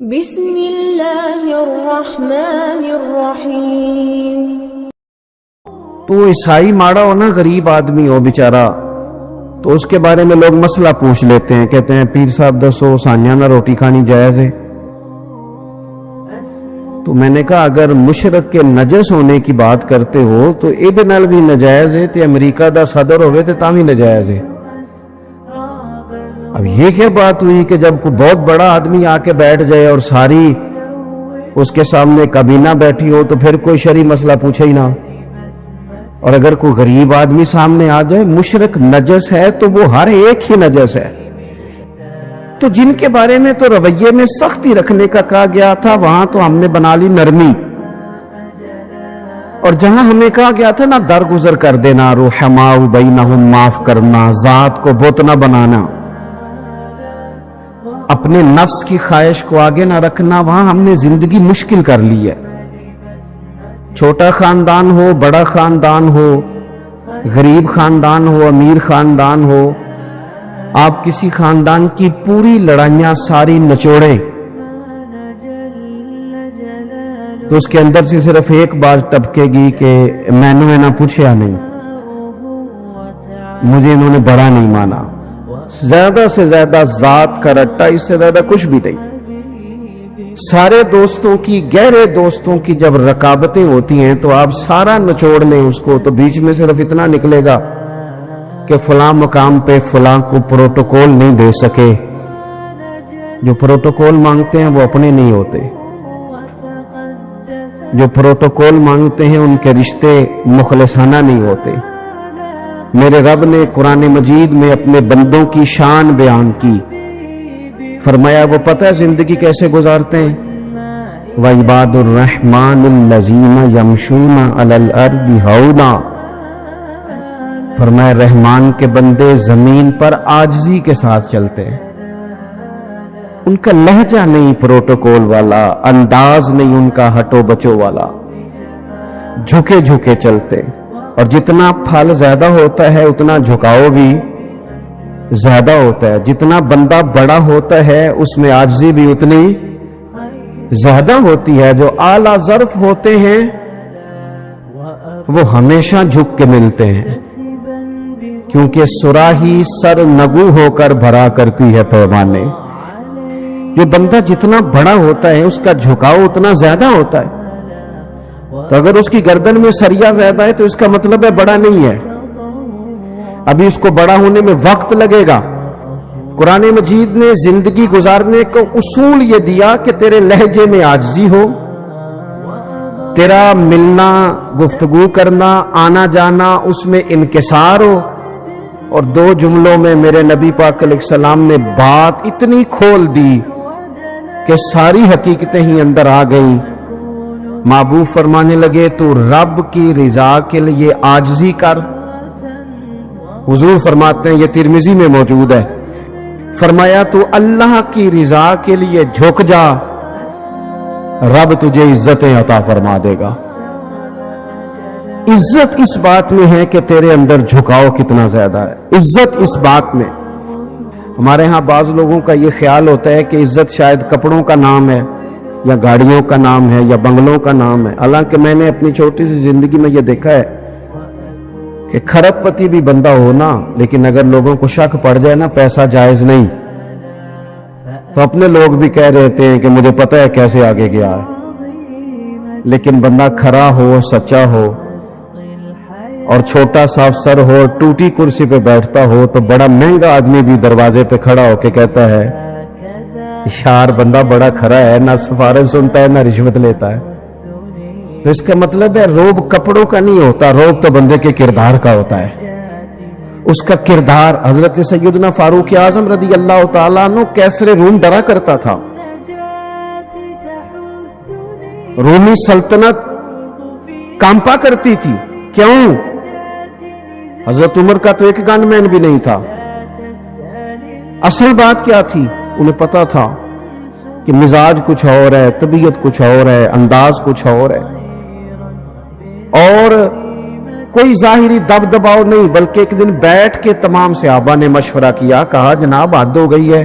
بسم اللہ الرحمن الرحیم۔ تو عیسائی ماڑا ہو نا، غریب آدمی ہو بیچارہ، تو اس کے بارے میں لوگ مسئلہ پوچھ لیتے ہیں، کہتے ہیں پیر صاحب دسو سانیہ نہ روٹی کھانی جائز ہے؟ تو میں نے کہا اگر مشرک کے نجس ہونے کی بات کرتے ہو تو ایڈ نال بھی نجائز ہے، تے امریکہ دا صدر ہوئے تے تاں بھی نجائز ہے۔ اب یہ کیا بات ہوئی کہ جب کوئی بہت بڑا آدمی آ کے بیٹھ جائے اور ساری اس کے سامنے کابینہ بیٹھی ہو تو پھر کوئی شرعی مسئلہ پوچھے ہی نہ، اور اگر کوئی غریب آدمی سامنے آ جائے مشرک نجس ہے تو وہ ہر ایک ہی نجس ہے۔ تو جن کے بارے میں تو رویے میں سختی رکھنے کا کہا گیا تھا وہاں تو ہم نے بنا لی نرمی، اور جہاں ہمیں کہا گیا تھا نا درگزر کر دینا، رحماء بینہم، معاف کرنا، ذات کو بت نہ بنانا، اپنے نفس کی خواہش کو آگے نہ رکھنا، وہاں ہم نے زندگی مشکل کر لی ہے۔ چھوٹا خاندان ہو، بڑا خاندان ہو، غریب خاندان ہو، امیر خاندان ہو، آپ کسی خاندان کی پوری لڑائیاں ساری نچوڑیں تو اس کے اندر سے صرف ایک بات ٹپکے گی کہ میں نے نہ پوچھا نہیں، مجھے انہوں نے بڑا نہیں مانا۔ زیادہ سے زیادہ ذات کا رٹا، اس سے زیادہ کچھ بھی نہیں۔ سارے دوستوں کی، گہرے دوستوں کی جب رکابتیں ہوتی ہیں تو آپ سارا نچوڑ لیں اس کو تو بیچ میں صرف اتنا نکلے گا کہ فلاں مقام پہ فلاں کو پروٹوکول نہیں دے سکے۔ جو پروٹوکول مانگتے ہیں وہ اپنے نہیں ہوتے، جو پروٹوکول مانگتے ہیں ان کے رشتے مخلصانہ نہیں ہوتے۔ میرے رب نے قرآن مجید میں اپنے بندوں کی شان بیان کی، فرمایا وہ پتہ ہے زندگی کیسے گزارتے ہیں؟ وَعِبَادُ الرَّحْمَنِ الَّذِينَ يَمْشُونَ عَلَى الْأَرْضِ هَوْنًا، فرمایا رحمان کے بندے زمین پر عاجزی کے ساتھ چلتے ہیں، ان کا لہجہ نہیں پروٹوکول والا، انداز نہیں ان کا ہٹو بچو والا، جھکے جھکے چلتے، اور جتنا پھل زیادہ ہوتا ہے اتنا جھکاؤ بھی زیادہ ہوتا ہے، جتنا بندہ بڑا ہوتا ہے اس میں عاجزی بھی اتنی زیادہ ہوتی ہے۔ جو اعلیٰ ظرف ہوتے ہیں وہ ہمیشہ جھک کے ملتے ہیں، کیونکہ صراحی سر نگو ہو کر بھرا کرتی ہے پیمانے۔ جو بندہ جتنا بڑا ہوتا ہے اس کا جھکاؤ اتنا زیادہ ہوتا ہے، تو اگر اس کی گردن میں سریا زیادہ ہے تو اس کا مطلب ہے بڑا نہیں ہے، ابھی اس کو بڑا ہونے میں وقت لگے گا۔ قرآن مجید نے زندگی گزارنے کو اصول یہ دیا کہ تیرے لہجے میں عاجزی ہو، تیرا ملنا، گفتگو کرنا، آنا جانا اس میں انکسار ہو، اور دو جملوں میں میرے نبی پاک علیہ السلام نے بات اتنی کھول دی کہ ساری حقیقتیں ہی اندر آ گئیں۔ محبوب فرمانے لگے تو رب کی رضا کے لیے عاجزی کر۔ حضور فرماتے ہیں، یہ ترمذی میں موجود ہے، فرمایا تو اللہ کی رضا کے لیے جھک جا، رب تجھے عزتیں عطا فرما دے گا۔ عزت اس بات میں ہے کہ تیرے اندر جھکاؤ کتنا زیادہ ہے، عزت اس بات میں۔ ہمارے ہاں بعض لوگوں کا یہ خیال ہوتا ہے کہ عزت شاید کپڑوں کا نام ہے یا گاڑیوں کا نام ہے یا بنگلوں کا نام ہے، حالانکہ میں نے اپنی چھوٹی سی زندگی میں یہ دیکھا ہے کہ کھرب پتی بھی بندہ ہو نا، لیکن اگر لوگوں کو شک پڑ جائے نا پیسہ جائز نہیں، تو اپنے لوگ بھی کہہ رہتے ہیں کہ مجھے پتہ ہے کیسے آگے گیا ہے، لیکن بندہ کھرا ہو، سچا ہو، اور چھوٹا صاف سر ہو، ٹوٹی کرسی پہ بیٹھتا ہو، تو بڑا مہنگا آدمی بھی دروازے پہ کھڑا ہو کے کہتا ہے یار بندہ بڑا کھرا ہے، نہ سفارش سنتا ہے نہ رشوت لیتا ہے۔ تو اس کا مطلب ہے روب کپڑوں کا نہیں ہوتا، روب تو بندے کے کردار کا ہوتا ہے۔ اس کا کردار، حضرت سیدنا فاروق اعظم رضی اللہ تعالیٰ عنہ کیسر روم ڈرا کرتا تھا، رومی سلطنت کانپا کرتی تھی، کیوں؟ حضرت عمر کا تو ایک گن مین بھی نہیں تھا۔ اصل بات کیا تھی؟ انہیں پتا تھا کہ مزاج کچھ اور ہے، طبیعت کچھ اور ہے، انداز کچھ اور ہے، اور کوئی ظاہری دب دباؤ نہیں، بلکہ ایک دن بیٹھ کے تمام صحابہ نے مشورہ کیا، کہا جناب حد ہو گئی ہے،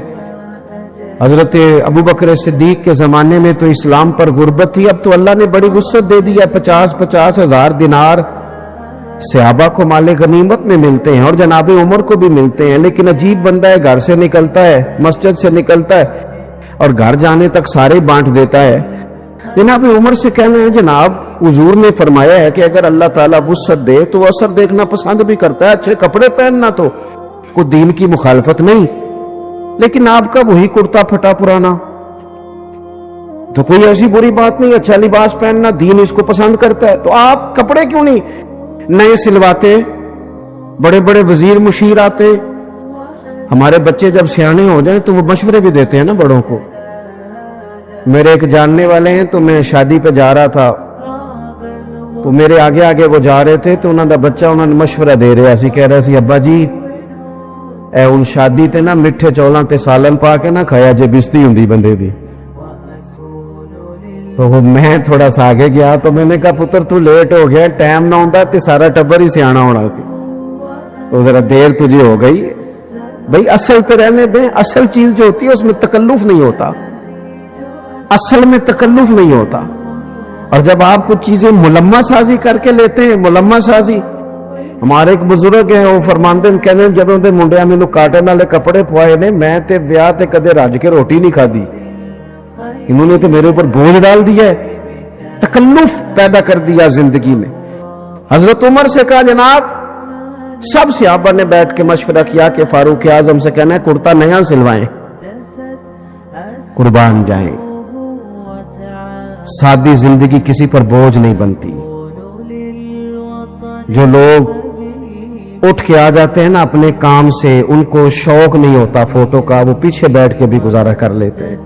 حضرت ابو بکر صدیق کے زمانے میں تو اسلام پر غربت تھی، اب تو اللہ نے بڑی وسعت دے دی ہے، 50 ہزار دینار صحابہ کو مال غنیمت میں ملتے ہیں اور جناب عمر کو بھی ملتے ہیں، لیکن عجیب بندہ ہے، گھر سے نکلتا ہے، مسجد سے نکلتا ہے اور گھر جانے تک سارے بانٹ دیتا ہے۔ جناب عمر سے کہنا ہے جناب حضور نے فرمایا ہے کہ اگر اللہ تعالیٰ وسعت دے تو اثر دیکھنا پسند بھی کرتا ہے، اچھے کپڑے پہننا تو کوئی دین کی مخالفت نہیں، لیکن آپ کا وہی کرتا پھٹا پرانا تو کوئی ایسی بری بات نہیں، اچھا لباس پہننا دین اس کو پسند کرتا ہے، تو آپ کپڑے کیوں نہیں نئے سلواتے؟ بڑے بڑے وزیر مشیر آتے، ہمارے بچے جب سیانے ہو جائیں تو وہ مشورے بھی دیتے ہیں نا بڑوں کو۔ میرے ایک جاننے والے ہیں، تو میں شادی پہ جا رہا تھا تو میرے آگے آگے وہ جا رہے تھے تو انہوں نے بچہ انہوں نے مشورہ دے رہا سی، کہہ رہا سی ابا جی اے ان شادی تے نا مٹھے چولاں تے سالن پا کے نہ کھایا جے بستی ہوندی بندے دی۔ تو میں تھوڑا سا آگے گیا تو میں نے کہا پتر تو لیٹ ہو گیا، ٹائم نہ ہوندا تے سارا ٹبر ہی سیانا ہونا سی، تو ذرا دیر تجھے ہو گئی۔ بھئی اصل پہ رہنے دیں، اصل چیز جو ہوتی ہے اس میں تکلف نہیں ہوتا، اصل میں تکلف نہیں ہوتا۔ اور جب آپ کچھ چیزیں ملمہ سازی کر کے لیتے ہیں، ملمہ سازی، ہمارے ایک بزرگ ہیں وہ فرماندے کہنے جدوں دے منڈیاں مینوں کاٹن والے کپڑے پوائے نے میں تے ویاہ تے کدے رج کے روٹی نہیں کھادی، انہوں نے تو میرے اوپر بوجھ ڈال دیا ہے، تکلف پیدا کر دیا زندگی میں۔ حضرت عمر سے کہا جناب، سب صحابہ نے بیٹھ کے مشورہ کیا کہ فاروق اعظم سے کہنا ہے کرتا نیا سلوائیں، قربان جائیں، سادی زندگی کسی پر بوجھ نہیں بنتی۔ جو لوگ اٹھ کے آ جاتے ہیں نا اپنے کام سے، ان کو شوق نہیں ہوتا فوٹو کا، وہ پیچھے بیٹھ کے بھی گزارا کر لیتے ہیں۔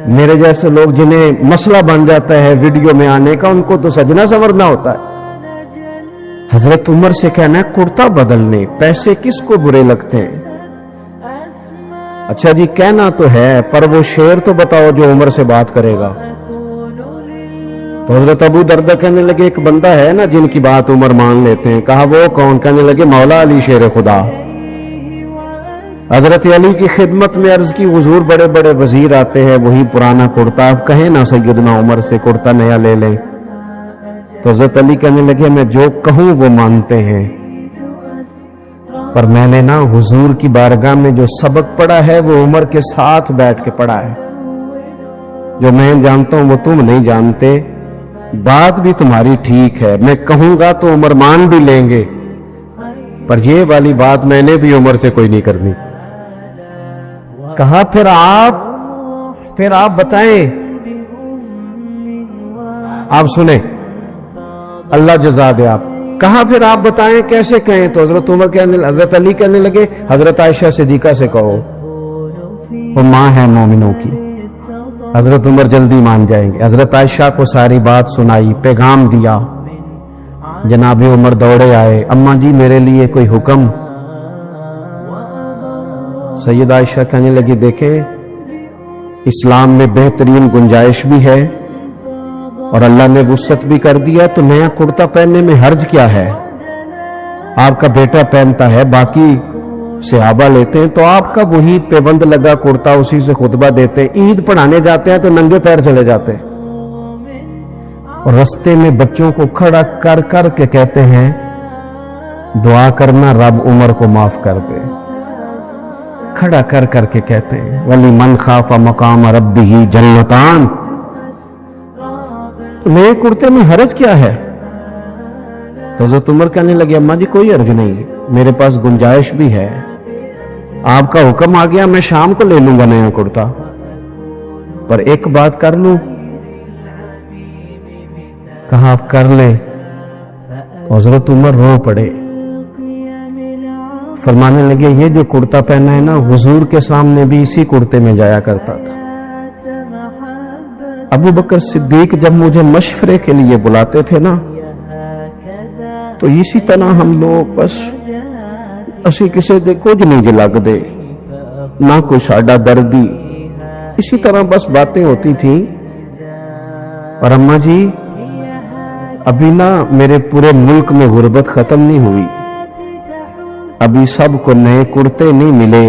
میرے جیسے لوگ جنہیں مسئلہ بن جاتا ہے ویڈیو میں آنے کا، ان کو تو سجنا سنورنا ہوتا ہے۔ حضرت عمر سے کہنا ہے کرتا بدلنے، پیسے کس کو برے لگتے ہیں؟ اچھا جی کہنا تو ہے، پر وہ شعر تو بتاؤ جو عمر سے بات کرے گا۔ تو حضرت ابو دردہ کہنے لگے ایک بندہ ہے نا جن کی بات عمر مان لیتے ہیں۔ کہا وہ کون؟ کہنے لگے مولا علی شیر خدا۔ حضرت علی کی خدمت میں عرض کی حضور بڑے بڑے وزیر آتے ہیں، وہی پرانا کرتا، آپ کہیں نا سیدنا عمر سے کرتا نیا لے لیں۔ تو حضرت علی کہنے لگے میں جو کہوں وہ مانتے ہیں، پر میں نے نا حضور کی بارگاہ میں جو سبق پڑھا ہے وہ عمر کے ساتھ بیٹھ کے پڑھا ہے، جو میں جانتا ہوں وہ تم نہیں جانتے۔ بات بھی تمہاری ٹھیک ہے، میں کہوں گا تو عمر مان بھی لیں گے، پر یہ والی بات میں نے بھی عمر سے کوئی نہیں کرنی۔ کہا پھر آپ بتائیں، آپ سنیں، اللہ جزا دے آپ۔ کہا پھر آپ بتائیں کیسے کہیں؟ تو حضرت علی کہنے لگے حضرت عائشہ صدیقہ سے کہو، وہ ماں ہے مومنوں کی، حضرت عمر جلدی مان جائیں گے۔ حضرت عائشہ کو ساری بات سنائی، پیغام دیا، جناب عمر دوڑے آئے، اماں جی میرے لیے کوئی حکم؟ سید عائشہ کہنے لگی دیکھیں اسلام میں بہترین گنجائش بھی ہے اور اللہ نے وسعت بھی کر دیا، تو نیا کرتا پہننے میں حرج کیا ہے؟ آپ کا بیٹا پہنتا ہے، باقی صحابہ لیتے ہیں، تو آپ کا وہی پیوند لگا کرتا اسی سے خطبہ دیتے ہیں، عید پڑھانے جاتے ہیں تو ننگے پیر چلے جاتے ہیں، اور رستے میں بچوں کو کھڑا کر کر کے کہتے ہیں دعا کرنا رب عمر کو معاف کر دے، کھڑا کر کر کے کہتے ہیں وَلِمَنْ خَافَ مَقَامَ رَبِّهِ جَنَّتَانِ۔ نئے کرتے میں حرج کیا ہے؟ تو حضرت عمر کہنے لگے اماں جی کوئی حرج نہیں، میرے پاس گنجائش بھی ہے، آپ کا حکم آ گیا میں شام کو لے لوں گا نیا کرتا، پر ایک بات کر لوں؟ کہا آپ کر لیں۔ تو حضرت عمر رو پڑے، فرمانے لگے یہ جو کرتا پہنا ہے نا حضور کے سامنے بھی اسی کرتے میں جایا کرتا تھا۔ ابو بکر صدیق جب مجھے مشورے کے لیے بلاتے تھے نا تو اسی طرح ہم لوگ بس اسی کسی دے کچھ نہیں جی لگ دے، نہ کوئی ساڈا دردی، اسی طرح بس باتیں ہوتی تھیں۔ اور اماں جی ابھی نا میرے پورے ملک میں غربت ختم نہیں ہوئی، ابھی سب کو نئے کرتے نہیں ملے،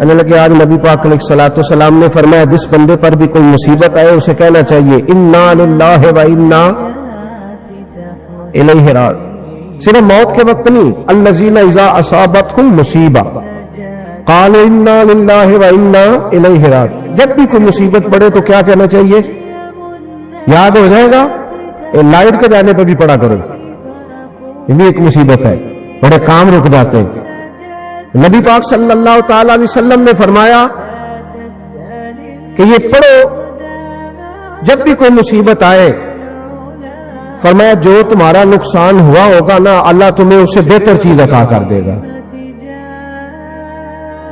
کہنے لگے آج نبی پاک علیہ الصلوۃ والسلام نے فرمایا جس بندے پر بھی کوئی مصیبت آئے اسے کہنا چاہیے انا للہ و انا الیہ راجعون. صرف موت کے وقت نہیں، الذین اذا اصابتهم مصیبہ قالوا انا للہ و انا الیہ راجعون. جب بھی کوئی مصیبت پڑے تو کیا کہنا چاہیے؟ یاد ہو جائے گا لائٹ کے جانے پہ بھی پڑا کرو، یہ بھی ایک مصیبت ہے، بڑے کام رک جاتے ہیں. نبی پاک صلی اللہ تعالی علیہ وسلم نے فرمایا کہ یہ پڑھو جب بھی کوئی مصیبت آئے. فرمایا جو تمہارا نقصان ہوا ہوگا نا اللہ تمہیں اس سے بہتر چیز عطا کر دے گا.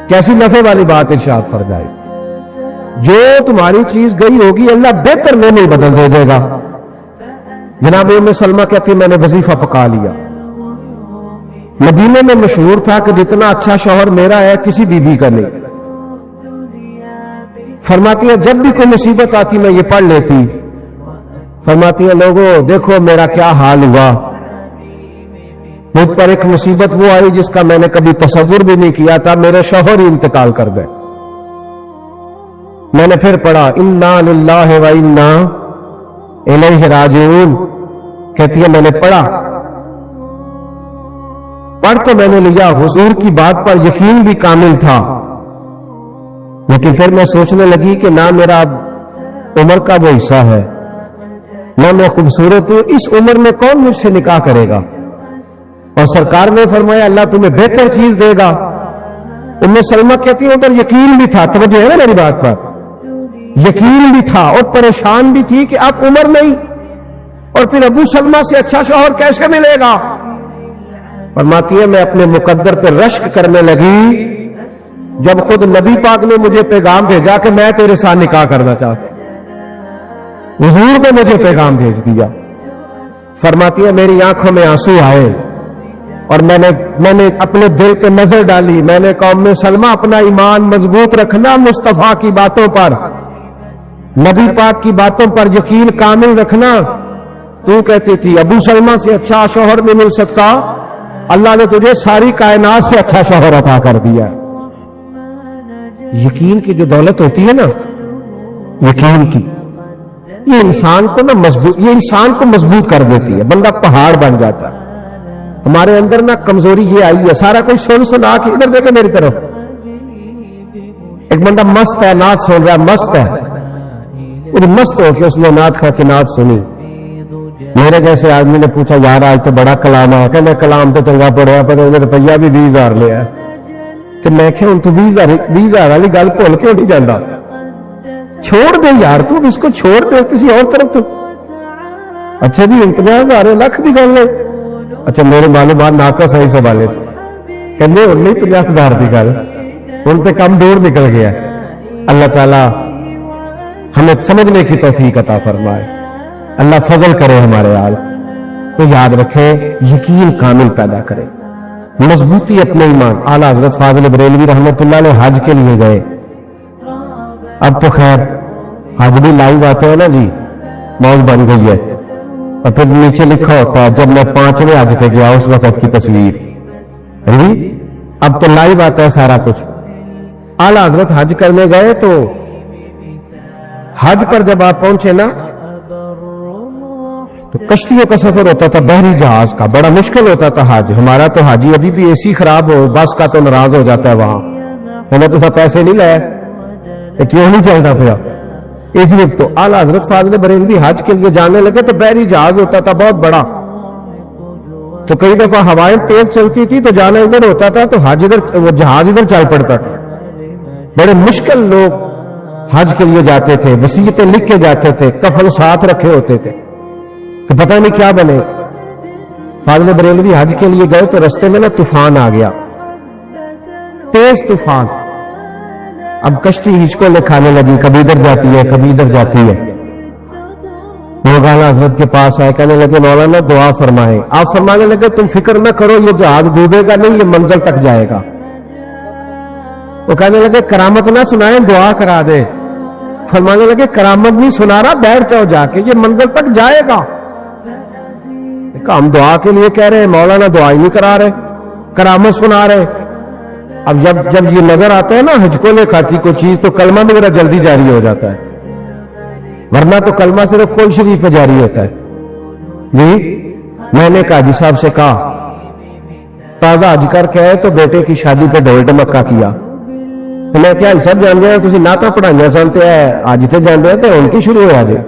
کیسی نفع والی بات ارشاد فرمائی، جو تمہاری چیز گئی ہوگی اللہ بہتر میں نہیں بدل دے گا. جناب ام سلمہ کہتی میں نے وظیفہ پکا لیا. مدینے میں مشہور تھا کہ جتنا اچھا شوہر میرا ہے کسی بیوی کا نہیں. فرماتی ہے جب بھی کوئی مصیبت آتی میں یہ پڑھ لیتی. فرماتی ہے لوگوں دیکھو میرا کیا حال ہوا، مجھ پر ایک مصیبت وہ آئی جس کا میں نے کبھی تصور بھی نہیں کیا تھا، میرے شوہر ہی انتقال کر گئے. میں نے پھر پڑھا انا للہ و انا الیہ راجعون. کہتی ہے میں نے پڑھا تو میں نے لیا، حضور کی بات پر یقین بھی کامل تھا، لیکن پھر میں سوچنے لگی کہ نہ میرا عمر کا وہ حصہ ہے، نہ میں خوبصورت ہوں، اس عمر میں کون مجھ سے نکاح کرے گا. اور سرکار نے فرمایا اللہ تمہیں بہتر چیز دے گا. ام سلمہ کہتی ہے ادھر یقین بھی تھا، توجہ ہے نا میری بات پر، یقین بھی تھا اور پریشان بھی تھی کہ اب عمر نہیں اور پھر ابو سلمہ سے اچھا شوہر کیسے ملے گا. فرماتی ہے میں اپنے مقدر پہ رشک کرنے لگی جب خود نبی پاک نے مجھے پیغام بھیجا کہ میں تیرے ساتھ نکاح کرنا چاہتا ہوں. حضور نے مجھے پیغام بھیج دیا. فرماتی ہے میری آنکھوں میں آنسو آئے اور میں نے اپنے دل پہ نظر ڈالی. میں نے کہا ام سلمہ اپنا ایمان مضبوط رکھنا، مصطفیٰ کی باتوں پر، نبی پاک کی باتوں پر یقین کامل رکھنا. تو کہتی تھی ابو سلمہ سے اچھا شوہر نہیں مل سکتا، اللہ نے تجھے ساری کائنات سے اچھا شوہر عطا کر دیا. یقین کی جو دولت ہوتی ہے نا، یقین کی، یہ انسان کو مضبوط کر دیتی ہے، بندہ پہاڑ بن جاتا ہے. ہمارے اندر نا کمزوری یہ آئی ہے، سارا کوئی سنا کے ادھر دیکھے میری طرف، ایک بندہ مست ہے نعت سن رہا ہے، مست ہے، مست ہو کے اس نے نعت کھا کے نعت سنی. میرے جیسے آدمی نے پوچھا یار آج تو بڑا کلام ہے، کہ میں کلام تو چنگا پڑھیا پر روپیہ بھی 20,000 لیا. تو میں کہ ہوں تو 20,000 والی گل بھول کیوں نہیں جانا؟ چھوڑ دے یار، تو اس کو چھوڑ دے کسی اور طرف. تو اچھا جی 50,000 لاکھ کی گل ہے. اچھا میرے معلومات ناقص ہے اس حوالے سے، کہنے ہوں نہیں 50,000 کی گل، ان پہ کم دور نکل گیا. اللہ تعالی ہمیں سمجھنے کی توفیق عطا فرمائے، اللہ فضل کرے ہمارے حال. تو یاد رکھے یقین کامل پیدا کرے، مضبوطی اپنے ایمان. اعلیٰ حضرت فاضل بریلوی رحمۃ اللہ علیہ حج کے لیے گئے. اب تو خیر حج بھی لائیو آتے ہیں نا جی، موج بن گئی ہے. اور پھر نیچے لکھا ہوتا ہے جب میں 5ویں حج پہ گیا اس وقت کی تصویر. اب تو لائیو آتا ہے سارا کچھ. اعلیٰ حضرت حج کرنے گئے تو حج پر جب آپ پہنچے نا تو کشتیوں کا سفر ہوتا تھا، بحری جہاز کا، بڑا مشکل ہوتا تھا حج. ہمارا تو حاجی ابھی بھی اے سی خراب ہو بس کا تو ناراض ہو جاتا ہے وہاں، میں نے تو سب پیسے نہیں لائے، کیوں نہیں چلتا پیا. اس وقت تو اعلیٰ حضرت فاضل بریلوی حج کے لیے جانے لگے تو بحری جہاز ہوتا تھا بہت بڑا، تو کئی دفعہ ہوائیں تیز چلتی تھی تو جانا ادھر ہوتا تھا تو حج ادھر، وہ جہاز ادھر چل پڑتا تھا. بڑے مشکل لوگ حج کے لیے جاتے تھے، وصیتیں لکھ کے جاتے تھے، کفن ساتھ رکھے ہوتے تھے کہ پتہ نہیں کیا بنے. فاضل بریلوی حج کے لیے گئے تو رستے میں نا طوفان آ گیا، تیز طوفان. اب کشتی ہچکو لے کھانے لگی، کبھی ادھر جاتی ہے کبھی ادھر جاتی ہے. لوگ اعلیٰ حضرت کے پاس آئے، کہنے لگے مولانا دعا فرمائیں. آپ فرمانے لگے تم فکر نہ کرو، یہ جہاز ڈوبے گا نہیں، یہ منزل تک جائے گا. وہ کہنے لگے کرامت نہ سنائیں، دعا کرا دے. فرمانے لگے کرامت نہیں سنا رہا، بیٹھ جاؤ جا کے، یہ منزل تک جائے گا. ہم دعا کے لیے کہہ رہے ہیں، مولانا دعا ہی نہیں کرا رہے، کرامت سنا رہے. اب جب یہ نظر آتا ہے نا حج کو لے کھاتی کوئی چیز تو کلمہ بھی میرا جلدی جاری ہو جاتا ہے، ورنہ تو کلمہ صرف کل شریف پہ جاری ہوتا ہے. جی میں نے حاجی صاحب سے کہا تازہ حج کر کے آئے تو بیٹے کی شادی پہ ڈھول ڈمکا کیا، تو میں کیا سب جان رہے ہیں تھی نعتاں پڑھائیاں سنتے ہیں آج تے جان رہے تو ان کی شروع ہو جائے.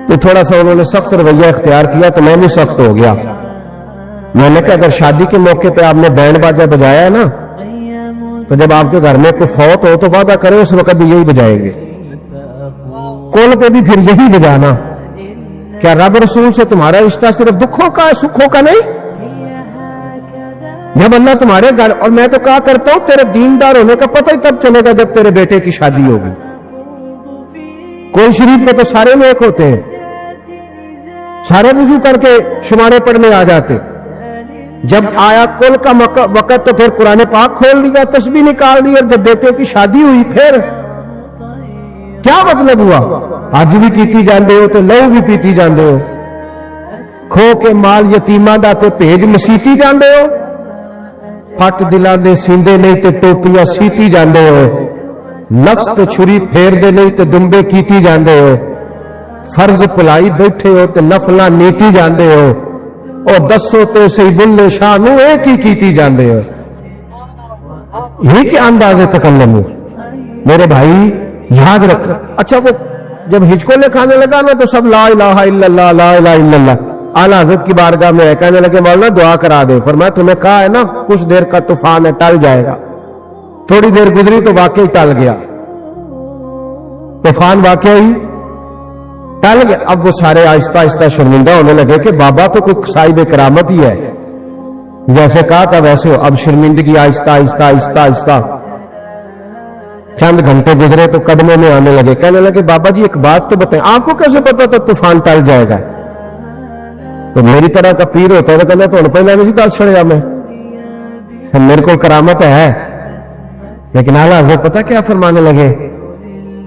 تو تھوڑا سا انہوں نے سخت رویہ اختیار کیا تو میں بھی سخت ہو گیا. میں نے کہا اگر شادی کے موقع پہ آپ نے بینڈ باجا بجایا ہے نا تو جب آپ کے گھر میں کوئی فوت ہو تو وعدہ کرے اس وقت بھی یہی بجائیں گے، کول پہ بھی پھر یہی بجانا. کیا رب رسول سے تمہارا رشتہ صرف دکھوں کا ہے سکھوں کا نہیں؟ جب اللہ تمہارے گھر، اور میں تو کہا کرتا ہوں تیرے دیندار ہونے کا پتہ ہی تب چلے گا جب تیرے بیٹے کی شادی ہوگی. کل شریف میں تو سارے نیک ہوتے ہیں، سارے وضو کر کے شمارے پڑھنے آ جاتے. جب آیا کل کا وقت تو پھر قرآن پاک کھول لیا، تسبیح نکال دی، اور جب بیٹے کی شادی ہوئی پھر کیا مطلب ہوا؟ آج بھی پیتی جاندے ہو تو لہو بھی پیتی جاندے ہو، کھو کے مال یتیماں دا تے بھیج مسیتی جاندے ہو، پٹ دلاں دے سیندے نہیں تے ٹوپیاں سیتی جاندے ہو، نفس تے چھری پھیر دے نہیں تے دمبے کیتی جاندے ہو، فرض پلائی بیٹھے ہو تے نفلاں نیتی جاندے ہو، اور دسو تے سی بلے شاہ نو ایک ہی کیتی جاندے ہو. یہ کیا انداز تکلم ہو میرے بھائی، یاد رکھ. اچھا وہ جب ہچکولے کھانے لگا نا تو سب لا الہ الا اللہ لا الہ الا اللہ. اعلیٰ حضرت کی بارگاہ میں کہنے لگے مولانا دعا کرا دے. فرمایا تمہیں کہا ہے نا کچھ دیر کا طوفان ہے ٹل جائے گا. تھوڑی دیر گزری تو واقعی ٹل گیا، طوفان واقعی ٹل گیا. اب وہ سارے آہستہ آہستہ شرمندہ ہونے لگے کہ بابا تو کوئی صاحب کرامت ہی ہے، جیسے کہا تھا ویسے ہو. اب شرمندگی آہستہ آہستہ آہستہ آہستہ چند گھنٹے گزرے تو قدموں میں آنے لگے. کہنے لگے بابا جی ایک بات تو بتائیں، آپ کو کیسے پتا تھا طوفان ٹل جائے گا؟ تو میری طرح کا پیر ہوتا ہے تو کہنا تو پہلے نہیں دس چھڑیا میں، میرے کو کرامت ہے. لیکن اعلیٰ حضرت پتہ کیا فرمانے لگے؟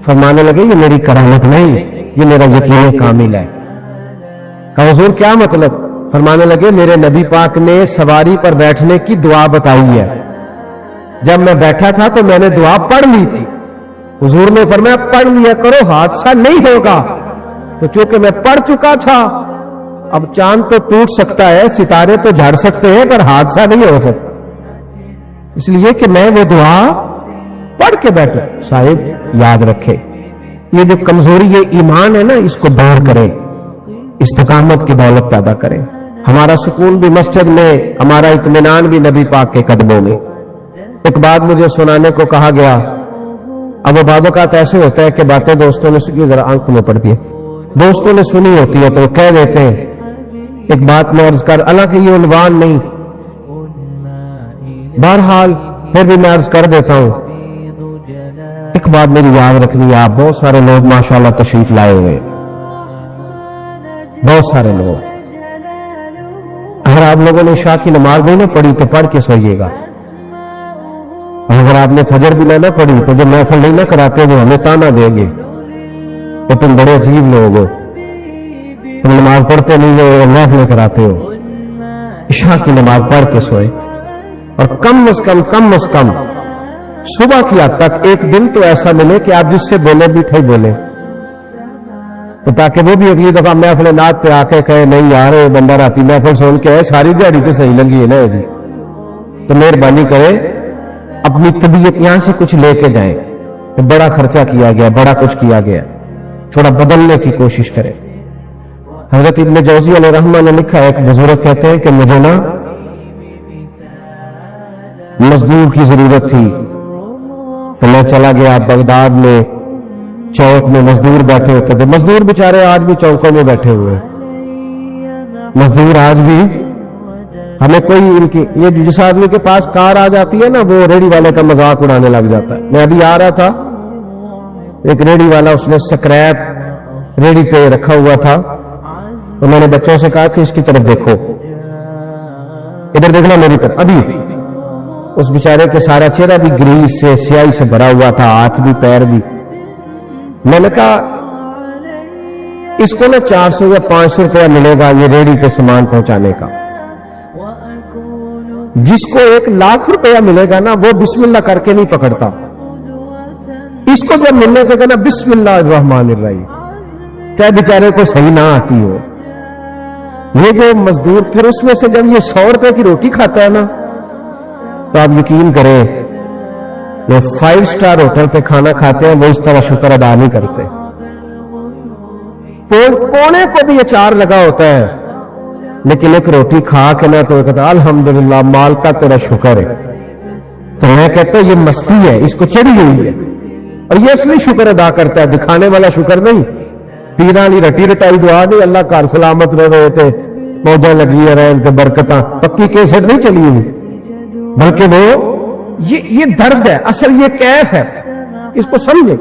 فرمانے لگے یہ میری کرامت نہیں، یہ میرا یقین کامل ہے. کہ حضور کیا مطلب؟ فرمانے لگے میرے نبی پاک نے سواری پر بیٹھنے کی دعا بتائی ہے، جب میں بیٹھا تھا تو میں نے دعا پڑھ لی تھی. حضور نے فرمایا پڑھ لیا کرو حادثہ نہیں ہوگا. تو چونکہ میں پڑھ چکا تھا، اب چاند تو ٹوٹ سکتا ہے، ستارے تو جھڑ سکتے ہیں، پر حادثہ نہیں ہو سکتا، اس لیے کہ میں وہ دعا پڑھ کے بیٹھا. صاحب یاد رکھے یہ جو کمزوری یہ ایمان ہے نا، اس کو دور کرے، استقامت کی دولت پیدا کرے. ہمارا سکون بھی مسجد میں، ہمارا اطمینان بھی نبی پاک کے قدموں میں. ایک بات مجھے سنانے کو کہا گیا. اب وہ بعض اوقات ایسے ہوتا ہے کہ باتیں دوستوں نے سنی ذرا آنکھ میں پڑتی ہے، دوستوں نے سنی ہوتی ہے تو کہہ دیتے ہیں. ایک بات میں عرض کر، حالانکہ یہ عنوان نہیں، بہرحال پھر بھی میں عرض کر دیتا ہوں. ایک بات میری یاد رکھنی ہے، آپ بہت سارے لوگ ماشاءاللہ تشریف لائے ہوئے، بہت سارے لوگ. اگر آپ لوگوں نے عشاء کی نماز بھی نہ پڑھی تو پڑھ کے سوئیے گا. اگر آپ نے فجر بھی نہ پڑھی تو جو محفل نہیں نہ کراتے وہ ہمیں تانا دیں گے کہ تم بڑے عجیب لوگ ہو، تم نماز پڑھتے نہیں ہو، محفلیں کراتے ہو. عشاء کی نماز پڑھ کے سوئے، اور کم از کم صبح کی حد تک ایک دن تو ایسا ملے کہ آپ جس سے بولے میٹھا ہی بولے، تو تاکہ وہ بھی اگلی دفعہ محفل نعت پہ آ کے کہے نہیں یار بندہ راتی محفل سن کے ہے ساری دیہڑی تو صحیح لگی ہے نا یہ. تو مہربانی کرے اپنی طبیعت یہاں سے کچھ لے کے جائیں. بڑا خرچہ کیا گیا، بڑا کچھ کیا گیا، تھوڑا بدلنے کی کوشش کریں. حضرت ابن جوزی علیہ رحمہ نے لکھا ہے، ایک بزرگ کہتے ہیں کہ مجھے نا مزدور کی ضرورت تھی تو میں چلا گیا بغداد میں، چوک میں مزدور بیٹھے ہوتے تھے. مزدور بیچارے آج بھی چوکوں میں بیٹھے ہوئے، مزدور آج بھی. ہمیں کوئی ان کی یہ جس آدمی کے پاس کار آ جاتی ہے نا وہ ریڑی والے کا مذاق اڑانے لگ جاتا ہے. میں ابھی آ رہا تھا، ایک ریڑی والا اس نے سکریپ ریڑی پہ رکھا ہوا تھا، تو میں نے بچوں سے کہا کہ اس کی طرف دیکھو، ادھر دیکھنا میری طرف. ابھی اس بیچارے کے سارا چہرہ بھی گریس سے سیاہی سے بھرا ہوا تھا، ہاتھ بھی پیر بھی. میں نے کہا اس کو نا 400 یا 500 روپیہ ملے گا یہ ریڑی پہ سامان پہنچانے کا. جس کو 1,00,000 روپیہ ملے گا نا وہ بسم اللہ کر کے نہیں پکڑتا. اس کو جب ملنے سے کہنا بسم اللہ الرحمن الرحیم، چاہے بیچارے کو صحیح نہ آتی ہو. یہ جو مزدور پھر اس میں سے جب یہ 100 روپے کی روٹی کھاتا ہے نا، تو آپ یقین کریں جو 5 اسٹار ہوٹل پہ کھانا کھاتے ہیں وہ اس طرح شکر ادا نہیں کرتے. کونے کو بھی اچار لگا ہوتا ہے لیکن ایک روٹی کھا کے نہ تو کہتا الحمدللہ مال کا تیرا شکر ہے. تو میں کہتا ہوں یہ مستی ہے، اس کو چڑھی ہوئی ہے، اور یہ اصلی شکر ادا کرتا ہے، دکھانے والا شکر نہیں. پیرانی رٹی رٹائی دعا نہیں اللہ کار سلامت رہے تھے موجہ لگی رہے تھے برکتاں پکی کیسٹ نہیں چلی ہوئی، بلکہ وہ یہ درد ہے، اصل یہ کیف ہے. اس کو سمجھے.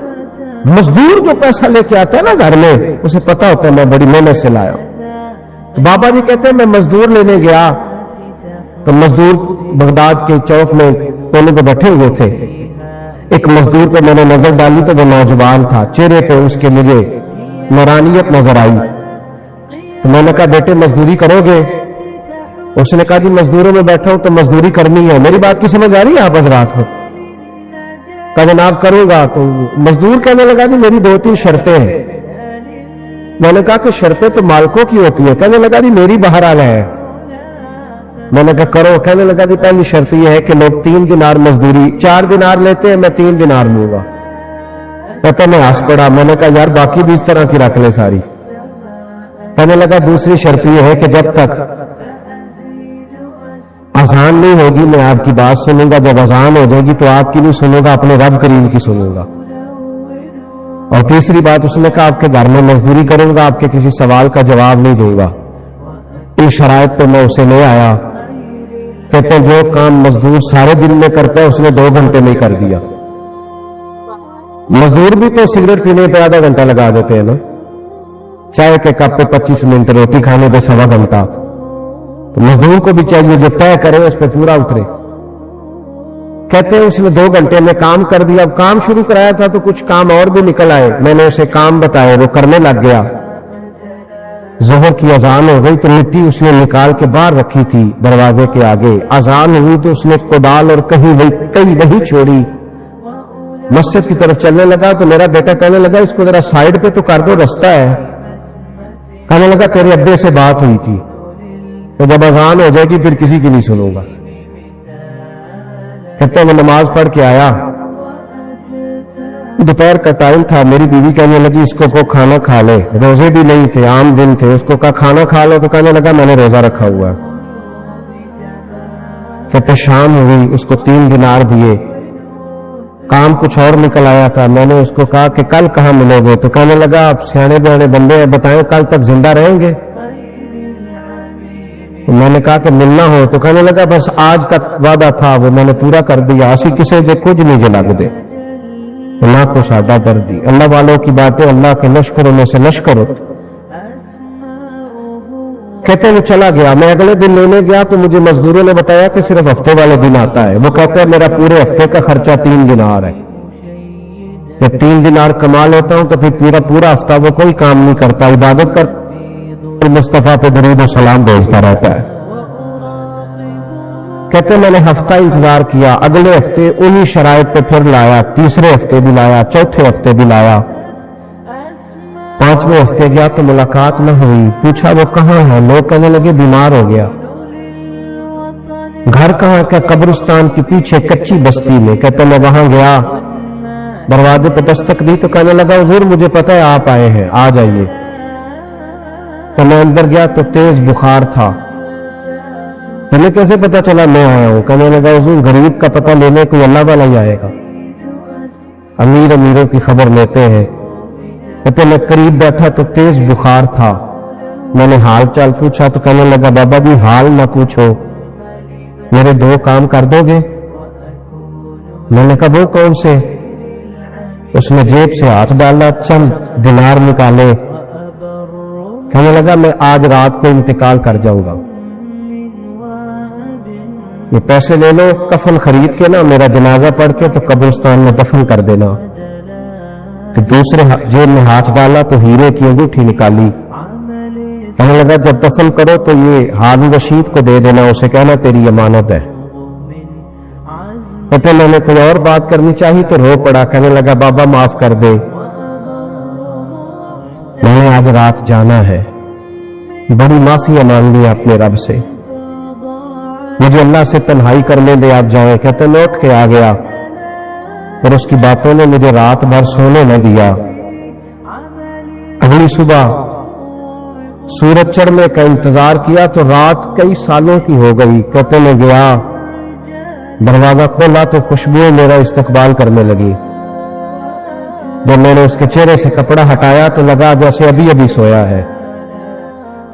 مزدور جو پیسہ لے کے آتا ہے نا گھر میں، اسے پتا ہوتا ہے میں بڑی محنت سے لایا. تو بابا جی کہتے ہیں میں مزدور لینے گیا تو مزدور بغداد کے چوک میں کونے پہ بیٹھے ہوئے تھے. ایک مزدور پہ میں نے نظر ڈالی تو وہ نوجوان تھا، چہرے پہ اس کے مجھے نورانیت نظر آئی. تو میں نے کہا بیٹے مزدوری کرو گے؟ اس نے کہا جی مزدوروں میں بیٹھا ہوں تو مزدوری کرنی ہے. میری بات کی سمجھ آ رہی ہے آپ حضرات کو؟ کہا جناب کروں گا. تو مزدور کہنے لگا جی میری 2-3 شرطیں ہیں. میں نے کہا کہ شرطیں تو مالکوں کی ہوتی ہے. کہنے لگا جی میری بہرحال ہے. میں نے کہا کرو. کہنے لگا جی پہلی شرط یہ ہے کہ لوگ 3 دینار مزدوری 4 دینار لیتے ہیں، میں 3 دینار لوں گا. کہتا میں ہنس پڑا. میں نے کہا یار باقی بھی اس طرح کی رکھ لے ساری. کہنے لگا دوسری شرط یہ ہے کہ جب تک اذان نہیں ہوگی میں آپ کی بات سنوں گا، جب اذان ہو جائے گی تو آپ کی نہیں سنوں گا، اپنے رب کریم کی سنوں گا. اور تیسری بات اس نے کہا آپ کے گھر میں مزدوری کروں گا، آپ کے کسی سوال کا جواب نہیں دوں گا. ان شرائط پہ میں اسے لے آیا. کہتے ہیں جو کام مزدور سارے دن میں کرتا ہے اس نے 2 گھنٹے میں کر دیا. مزدور بھی تو سگریٹ پینے پہ آدھا گھنٹہ لگا دیتے ہیں نا، چائے کے کپ پہ 25 منٹ، روٹی کھانے پہ 1.25 گھنٹہ. تو مزدور کو بھی چاہیے جو طے کرے اس پہ پورا اترے. کہتے ہیں اس نے 2 گھنٹے میں کام کر دیا. اب کام شروع کرایا تھا تو کچھ کام اور بھی نکل آئے. میں نے اسے کام بتایا، وہ کرنے لگ گیا. ظہر کی اذان ہو گئی تو مٹی اس نے نکال کے باہر رکھی تھی دروازے کے آگے. اذان ہوئی تو اس نے کدال اور کہیں وہی چھوڑی، مسجد کی طرف چلنے لگا. تو میرا بیٹا کہنے لگا اس کو ذرا سائڈ پہ تو کر دو، رستہ ہے. کہنے لگا تیرے ابے سے بات ہوئی تھی تو جب اذان ہو جائے گی پھر کسی کی نہیں سنوں گا. کہتے ہیں میں نماز پڑھ کے آیا، دوپہر کا ٹائم تھا. میری بیوی کہنے لگی اس کو کھانا کھا لے. روزے بھی نہیں تھے، عام دن تھے. اس کو کہا کھانا کھا لو تو کہنے لگا میں نے روزہ رکھا ہوا ہے. کہتے شام ہوئی، اس کو 3 دینار دیے. کام کچھ اور نکل آیا تھا. میں نے اس کو کہا کہ کل کہاں ملو گے؟ تو کہنے لگا آپ سیانے بیانے بندے ہیں، بتائیں کل تک زندہ رہیں گے؟ تو میں نے کہا کہ ملنا ہو تو کہنے لگا بس آج کا وعدہ تھا وہ میں نے پورا کر دیا، اسی کسی سے کچھ نہیں لگ دے. اللہ کو سادہ کر دی. اللہ والوں کی باتیں اللہ کے لشکروں میں سے لشکر ہو. کہتے ہیں وہ چلا گیا. میں اگلے دن لینے گیا تو مجھے مزدوروں نے بتایا کہ صرف ہفتے والے دن آتا ہے. وہ کہتا ہے میرا پورے ہفتے کا خرچہ 3 دینار ہے. جب 3 دینار کما لیتا ہوں تو پھر پورا ہفتہ وہ کوئی کام نہیں کرتا، عبادت کر مصطفیٰ پہ درود و سلام بھیجتا رہتا ہے. کہتے میں نے ہفتہ انتظار کیا. اگلے ہفتے انہی شرائط پہ پھر لایا، تیسرے ہفتے بھی لایا، چوتھے ہفتے بھی لایا. 5ویں ہفتے گیا تو ملاقات نہ ہوئی. پوچھا وہ کہاں ہے؟ لوگ کہنے لگے بیمار ہو گیا. گھر کہاں کا؟ قبرستان کے پیچھے کچی بستی میں. کہتے میں وہاں گیا، دروازے پہ دستک دی تو کہنے لگا حضور مجھے پتہ ہے آپ آئے ہیں، آ جائیے. تو میں اندر گیا تو تیز بخار تھا. ہمیں کیسے پتا چلا میں آیا ہوں؟ کہنے لگا حضور غریب کا پتہ لینے کوئی اللہ والا ہی آئے گا، امیر امیروں کی خبر لیتے ہیں. کہتے میں قریب بیٹھا تو تیز بخار تھا. میں نے حال چال پوچھا تو کہنے لگا بابا جی حال نہ پوچھو، میرے 2 کام کر دو گے؟ میں نے کہا وہ کون سے؟ اس نے جیب سے ہاتھ ڈالا، چند دینار نکالے. کہنے لگا میں آج رات کو انتقال کر جاؤں گا، یہ پیسے لے لو، کفن خرید کے نا میرا جنازہ پڑھ کے تو قبرستان میں دفن کر دینا. تو دوسرے جیب میں ہاتھ ڈالا تو ہیرے کی انگوٹھی نکالی. کہنے لگا جب دفن کرو تو یہ حاوی رشید کو دے دینا، اسے کہنا تیری امانت ہے. کہتے میں نے کوئی اور بات کرنی چاہی تو رو پڑا، کہنے لگا بابا معاف کر دے، میں نے آج رات جانا ہے، بڑی معافی مانگ لی اپنے رب سے، مجھے اللہ سے تنہائی کرنے دے، آپ جائیں۔ کہتے میں اٹھ کے آ گیا اور اس کی باتوں نے مجھے رات بھر سونے نہ دیا۔ اگلی صبح سورج چڑھنے کا انتظار کیا تو رات کئی سالوں کی ہو گئی۔ کہتے میں گیا، دروازہ کھولا تو خوشبوئیں میرا استقبال کرنے لگی۔ جب میں نے اس کے چہرے سے کپڑا ہٹایا تو لگا جیسے ابھی ابھی سویا ہے۔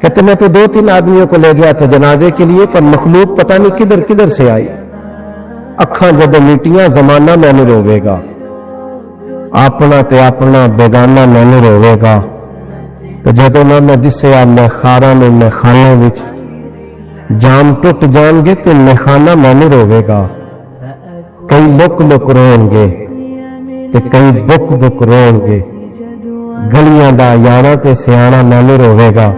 کہتے میں تو 2-3 آدمیوں کو لے گیا تھا جنازے کے لیے، پر مخلوق پتہ نہیں کدھر کدھر سے آئی۔ اکھاں جب میٹیاں زمانہ میں نے روے گا، اپنا تے اپنا بیگانہ میں نے روے گا، تو جدوں میں دسیا میں خاراں نے میں خانے وچ جام ٹوٹ جان گے تے میں خانہ میں نے روے گا۔ کئی لک لک رون گے تے کئی بک بک رون گے، گلیاں دا یاراں تے سیاںا میں نے روے گا۔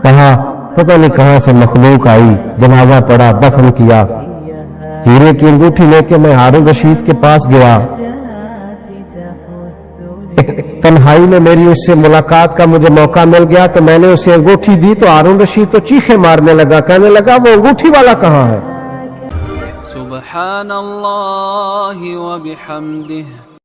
کہا پتہ نہیں کہاں سے مخلوق آئی، جنازہ پڑا، دفن کیا۔ ہیرے کی انگوٹھی لے کے میں ہارون رشید کے پاس گیا، تنہائی میں میری اس سے ملاقات کا مجھے موقع مل گیا تو میں نے اسے انگوٹھی دی تو ہارون رشید تو چیخے مارنے لگا، کہنے لگا وہ انگوٹھی والا کہاں ہے؟ سبحان اللہ و بحمدہ